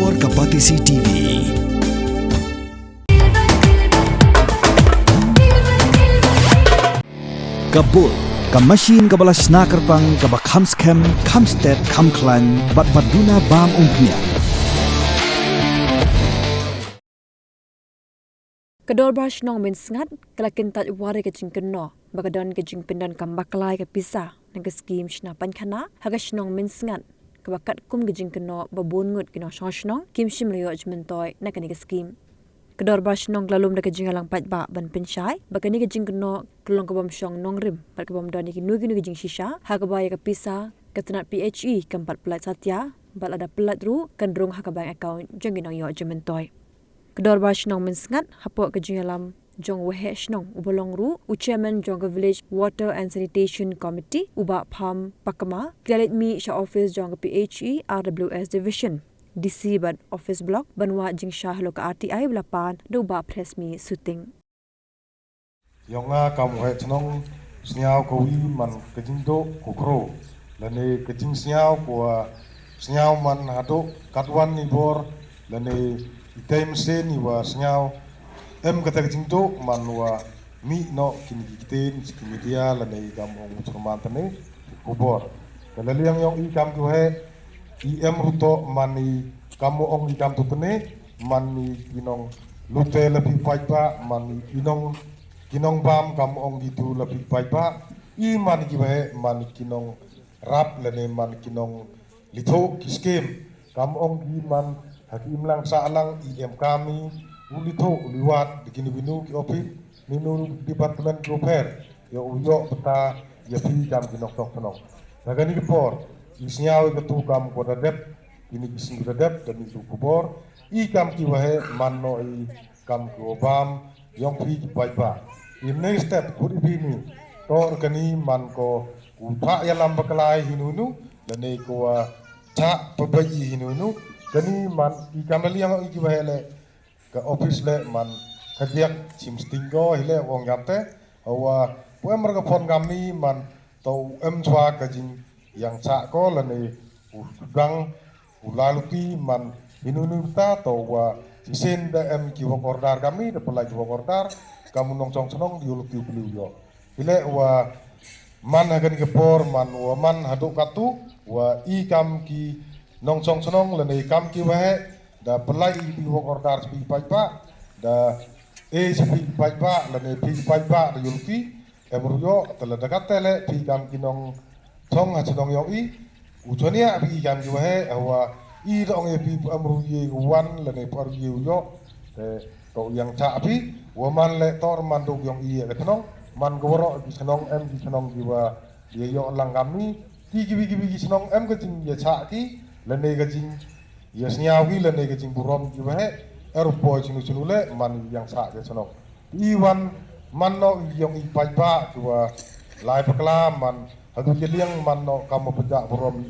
Kabor Kapatisi TV. Kabur Kamasin kabalas nakarpang kabakhamskem khamstet khamklan batbaduna bam umpia. Kedor bash nong min sngat kalakin tat ware ke jingkeno bagadon ke jingpindan kambaklai ke pisa nang ke skim shna pankana hagash nong min sngat kabakat kum ke jingkeno babun ngut kino shoshnong kim shim riyo jmentoy nakani ke skim kedor bash nong lalum da ke jingalang pat ba ban penshai bagani ke jingkeno kelong ke bom shong nong rim pat ke bom doni ke nugi nugi jing shisha hagabaya ke pisa ketenat PHE keempat pelat satya bal ada pelat ru kendrung hakabank account jengginong yo jmentoy Kedor bash nong mensngat hapok ke jingalam jong wehe shnong ubolong ru chairman jong village water and sanitation committee uba pham pakama galit mi sha office jong PHE RWS division DC bad office block banwa jing shah lo ka RTI blapan do ba press mi shooting Yonga kamu he chnong sniao ko wi man kejindo ko kro lane kejing sniao ko sniao man hado katwan ni bor lane item se ni wa sniao em kata kejindo man wa mi no kini kiten media lane gamong musurman tane ko bor kalali yang yong i kam ko he i em ruto mani kamu ong i kam to tane mani binong lute lebih paipa mani binong kinong bam kam ong gitu lebih baik ba i man ki bae man kinong rap lene man kinong litho kiskem kam ong gi man hakim lang salang i em kami ulitho liwat begini binu ki opit minu departemen proper yo uyo peta ya pi kam kinong tok tonong nagani ki por isnyaw ketu kam ko dadep ini bisi dadep dan itu kubor i kam ki bae man no i kam ko bam yong pi baik ba Ini step kuri bini tor kani man ko uta ya lamba kalai hinunu lane ko ta pabayi hinunu kani man I kamali yang iki bahele ke office le man kadiak sim stingo hele wong gamte awa po merga phone kami man to em chwa kajing yang cha ko lane ugang ulalupi man hinunu ta to wa sisen da em ki wong ordar kami de pelai wong ordar kamu nong chong chong diuluk diubli yo ile wa man hagan kepor man wa man haduk katu wa I kam ki nong chong chong lene kam ki wa da pelai di wong ordar spi paipa da spi paipa lene pi paipa da yulki emruyo tele dekat tele pi kam ki nong chong ha chong yo I ujonia pi kam ki wa I dong e pi emruye wan lene por yo to yang capi waman le tor manduk yang iya kenong man goro di senong em di senong jiwa dia yo lang kami ki senong em kecing ya caki lene kecing ya senyawi lene kecing burom jiwa he erupo cinu le man yang sak ke senong iwan man no yang ipai ba jiwa lai pakla man hadu jeliang man no kamu pejak burom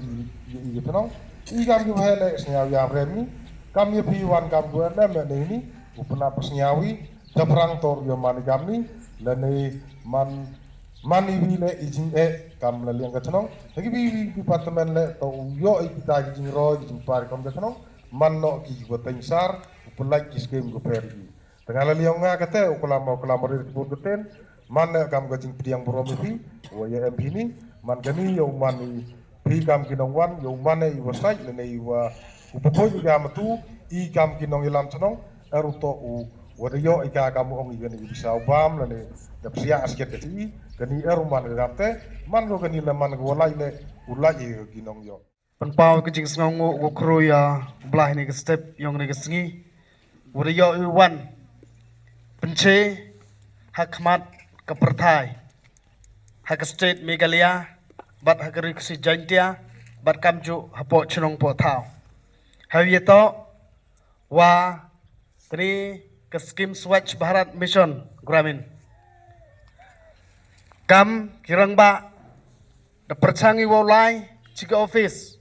i kenong I kam jiwa he le senyawi remi kami piwan kam gua nem ini upena persnyawi daprang tor yo mani kami lene mani wile izin kam le yang ketenong lagi bi departemen le to yo kita izin ro izin par kam ketenong man no ki go tengsar upelai ki skem go pergi tengah le yang nga kate ukulama re bur keten man kam gajing piang borom bi wo ya MP ni man gani yo mani bi kam kinong wan yo mane I wasai lene wa upokoy ga matu I kam kinong ilam tenong eruto wadayo ika kamu ong igani bisa ubam lane dapsia asket keti gani eruman gamte man go gani leman go lai le ulai ginong yo penpau kejing sngongo go kroya belah ni ke step yong ni ke sengi wadayo wan penche hakmat ke pertai hak state megalia bat hakari kesi jantia bat kamju hapo chnong po thau hawiyeto wa Kini ke skim Swachh Bharat Mission Gramin. Kam kirang ba da perchangi wolai chiga office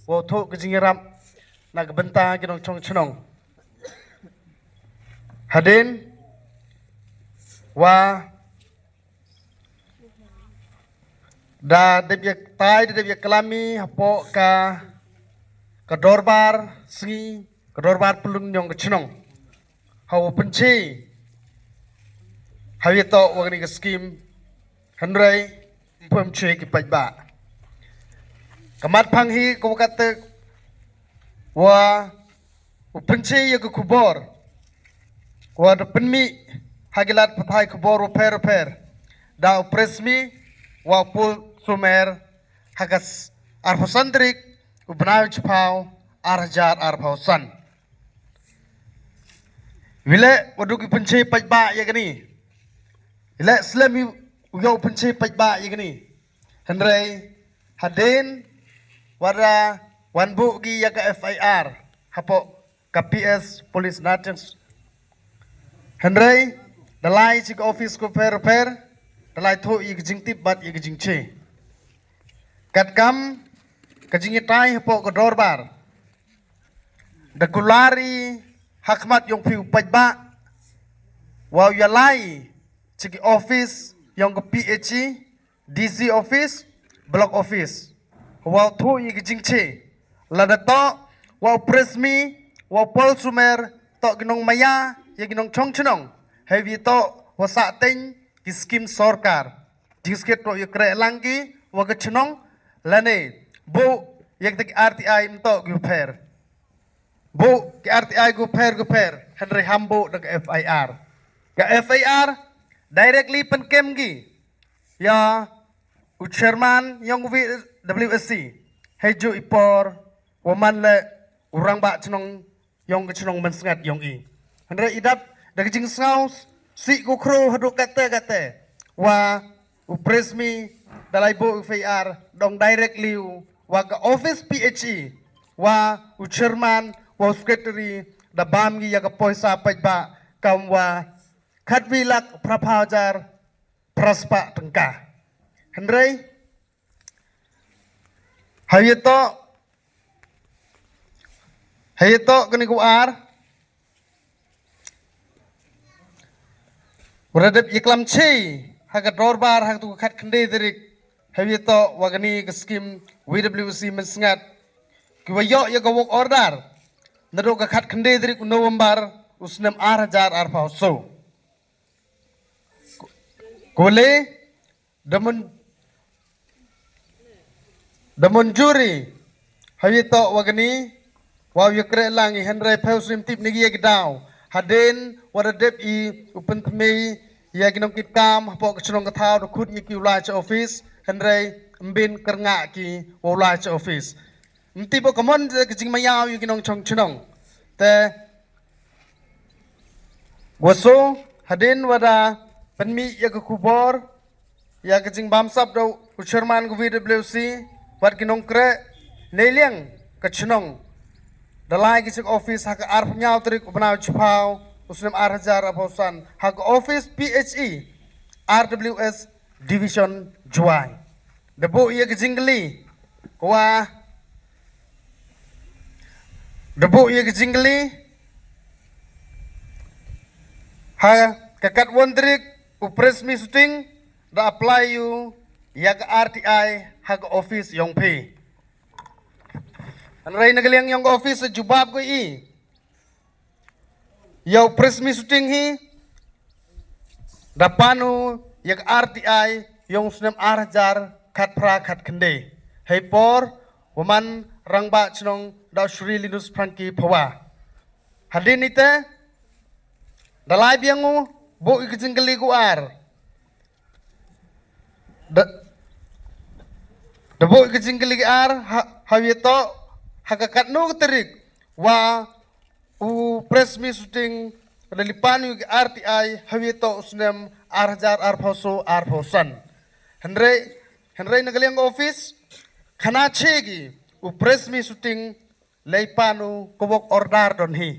wo tho kejingiram na benta kinong chong chonong. Hadin wa da debya tai debya kalami hapo ka dorbar sengi kedorbat pelung nyong kecnong hau penci hawi to wagni ke skim handrai pem che ki pajba kamat panghi ko kata wa penci ya ke kubor wa de penmi hagilat pathai kubor repair da presmi wa pul sumer hagas arfosandrik ubnaw chpau arjar arfausan wile waduki penci pajba ya gani wile slami uyo penci pajba ya gani hendrai haden wara wanbu gi ya ka FIR hapo ka PS police natens hendrai dalai chik office ko repair dalai tho ik jingtip bat ik jingche kat kam kajingi tai hapo ko dorbar dakulari hakmat yung piu pajba wow yalai chiki office yung ko PHE DC office block office wow tho ik jingche ladato wow presmi wow pol sumer to ginong maya ya ginong chongchnong heavy to wasa teng ki skim sorkar disket to yukre langki waga chnong lane bo yak tek RTI mto guper bo ki RTI guper henry hambo dak FIR ka FIR directly penkem gi ya chairman yang WSC hejo ipor waman le urang ba chnong yong chnong mensngat yong i henry idap dak jing saus si ko kro haduk kate wa upresmi dalai bo FIR dong directly wa ka office PHE wa chairman wa secretary da bam gi ya ka poisa pajba kam wa khatwilak prapajar praspa tengka hendrai hayeto kini ku ar Beradab iklam chi haga dorbar hak tu khat khande derik hayeto wagani ke skim WWC mensengat kiwayo ya ka work order nado ka khat khande derik November usnem 8000 arpauso kole damon juri hayeto wagani waw yakre langi henry pausim tip nigi ya daw haden waradep I upen thmei ya ginong kitkam hapo kchnong kathaw do khut yiki ulach office henry mbin karnga ki ulach office mti bo common kjing mayaw yiki nong chong chnong te waso haden wada penmi ya kubor ya kjing bamsap do chairman ku WWC wat ginong kre neliang kchnong dalai kisik office hak arf nyaw trik ubnaw chpau usnem 8000 aposan hak office PHE RWS division juai debo ye kjingli wa debo ye kjingli ha kakat wondrik upresmi shooting da apply you yak RTI hak office yong pay anray nagaliang yung office sa jubab ko I yaw presmi shooting hi dapano yak RTI yung sunem arjar kat pra kat kende hey por waman rangba chnong daw shri linus franki phawa hadin ite dalai biangu bo ikjingli ku ar da bo ikjingli ar haweto hakakat no terik wa u presmi shooting dalipanu RTI haweto usnem arjar arphoso arphosan henry nagaliang office khana chegi u presmi shooting leipanu kobok order don hi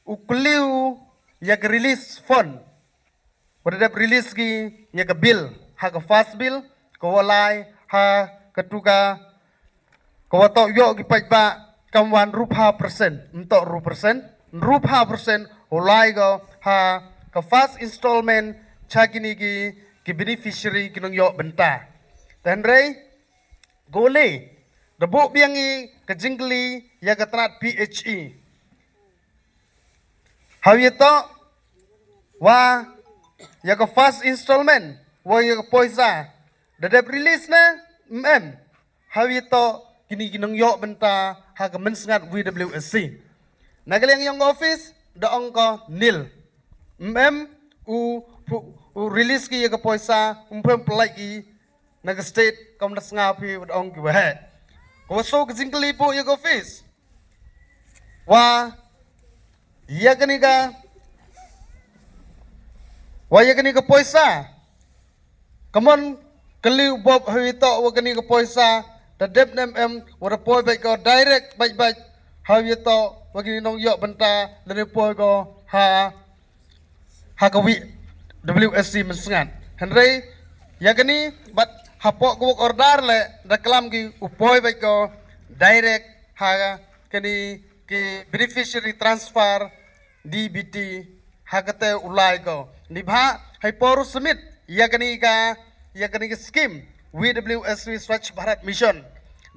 u kliu yak release fund wadap release gi yak bill ha ka fast bill ko walai ha katuga ko to yo gi pajba kamwan rupa persen untuk rupa persen ulai go ha ka fast installment chagini ki beneficiary kinong yo benta tenrei gole Debuk biangi ke jingli ya ke tenat PHE. Hawito wa ya ke first installment wa ya ke poisa. Dadap release na Hawito kini ginong yo benta ha ke mensengat WWSC. Nagaling yung office daong ko nil. U release ki ya ke poisa pelai ki naga state kom na ngapi daong ki wahe. Ko so ke jingli po ya ke office. Wa ya kaniga poisa. Kamon kali bob hawito wa kaniga poisa da dep wa da poi baik ko direct baik hawito wa kini nong yo benta lene poi ko ha kawi WSC mensengat. Henry ya kani bat hapok ko order le da kelam ki upoi baik ko direct ha kani ki beneficiary transfer DBT hakate ulai ko nibha hai poru submit ya kani ka scheme WWSC Swachh Bharat Mission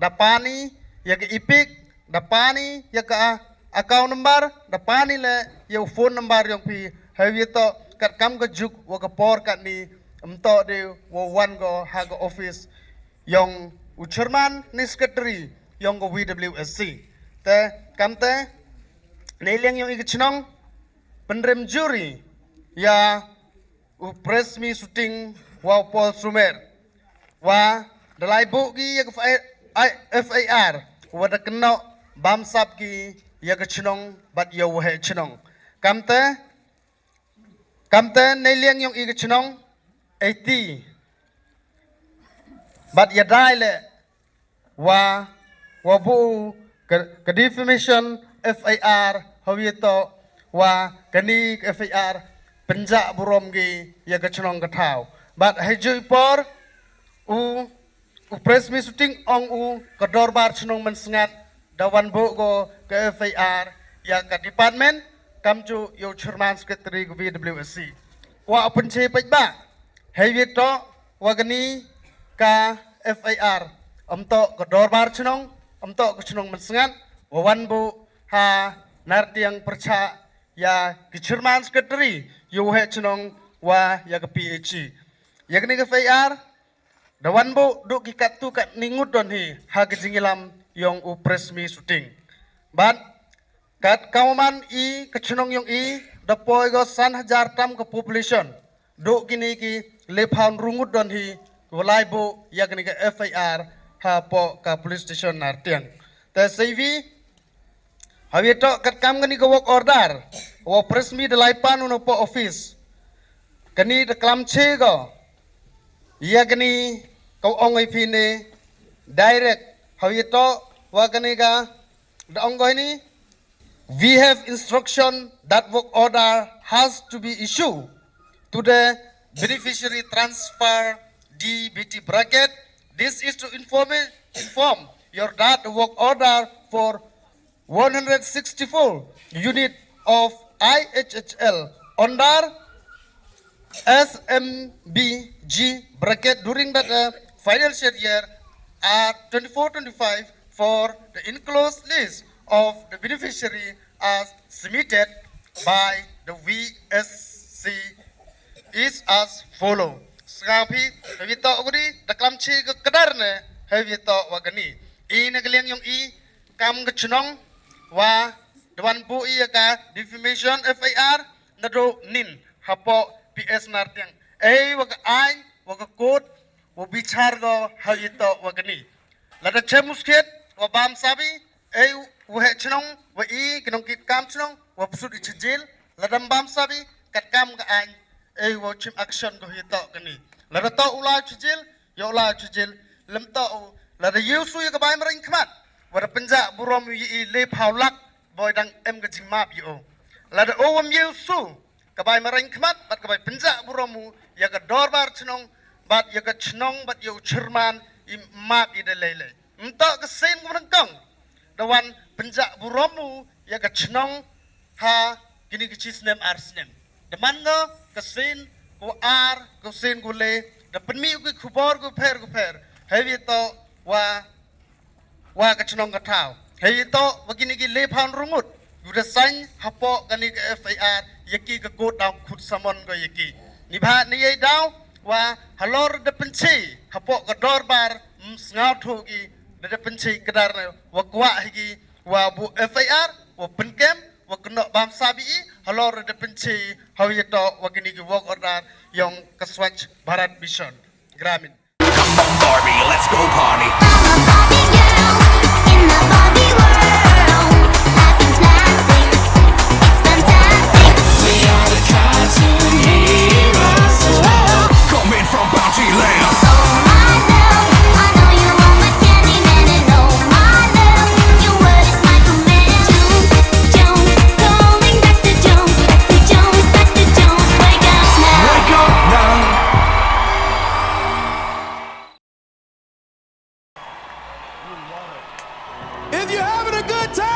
dapani ya ke ipik dapani ya ka account number dapani le ya phone number yang pi hai to kat kam ko juk wa ka por kat ni emto de wo wan go ha go office yang chairman ni secretary yang go WWSC te kamte nileng yung ikichnong penrem juri ya press me shooting wa Paul Sumer wa dalai bu ki ya FAR wa da keno bamsap ki ya kichnong bat yo he chnong kamte nileng yung ikichnong 80 bat ya dai le wa bu ke defamation FAR hawito wa kani FAR penjak burom gi ya kechnong katau but hejui por u press me shooting ong u kedor bar chnong mensengat dawan bo go ke FAR ya ke department kamju yo chairman secretary go WWSC wa penche pajba hewito wa kani ka FAR amto kedor bar chnong amto kechnong mensengat wawan bu ha nartiang perca ya ke chairman secretary yo he chnong wa ya ke PHE ya kini ke FAR dawan bu duk kikat tu kat ningut don hi ha ke jingilam yong u press me shooting but kat kauman i ke chnong yong i dapoi go 1000 tam ke population duk kini ki lephaun rungut don hi walai bu ya kini ke FAR ha po ka police station nartiang ta CV hawito kat kam kani ko work order wa press me de laipan uno po office kani de klam che go ya kani ko ongoi pine direct hawito wa kani ga de ongoi ni we have instruction that work order has to be issued to the beneficiary transfer DBT bracket. This is to inform your that the work order for 164 unit of IHHL under SMBG bracket during that financial year are 24-25 for the enclosed list of the beneficiary as submitted by the VSC is as follow. Sngapi hawito ugri daklam chi kedarne hawito wagani I nagaliang yung I kam kechnong wa dewan bu I ka defamation FAR nado nin hapo PS nartiang waga ay waga code wa bichar go hawito wagani lada chemusket wa bam sabi wa chnong wa I kinong kit kam chnong wa pusut ichjil ladam bam sabi kat kam ka ay wa chim action go hito kani lada to ula chjil yo ula chjil lem to lada yusu ya kabay maring kmat wada penja burom yi le paulak boy dang em ga jingmap yo lada owam yusu kabay maring kmat bat kabay penja buromu ya ga dorbar chnong bat ya ga chnong bat yo chairman I map I de lele mto ka sen kumrangkong dawan penja buromu ya ga chnong ha kini kichis nem arsnem deman ngo ka sen ko ar ko sen ko le da penmi ko khubor ko pher hevi to wa wa ka chnong ka thau hei to wagini gi le phan rungut yuda san hapo kani ka FIR yaki ka go down khut samon go yaki ni bha ni ye daw wa halor de penchi hapo ka dor bar ngau thu gi de penchi kadar wa kwa higi wa bu FIR wa penkem wa kena bam sabi halor de penchi hawiyeto wagini gi work order yang ka Swachh Bharat Mission Gramin. Come on Barbie, let's go party. I'm a Barbie girl in the Barbie world. Life is plastic, it's fantastic. We are the cartoon heroes. Coming from Bounty Land. Oh my love, I know you want my candy man, and oh my love, your word is my command. Jones, calling back to Jones, back to Jones, back to Jones. Wake up now. Wake up now. If you're having a good time.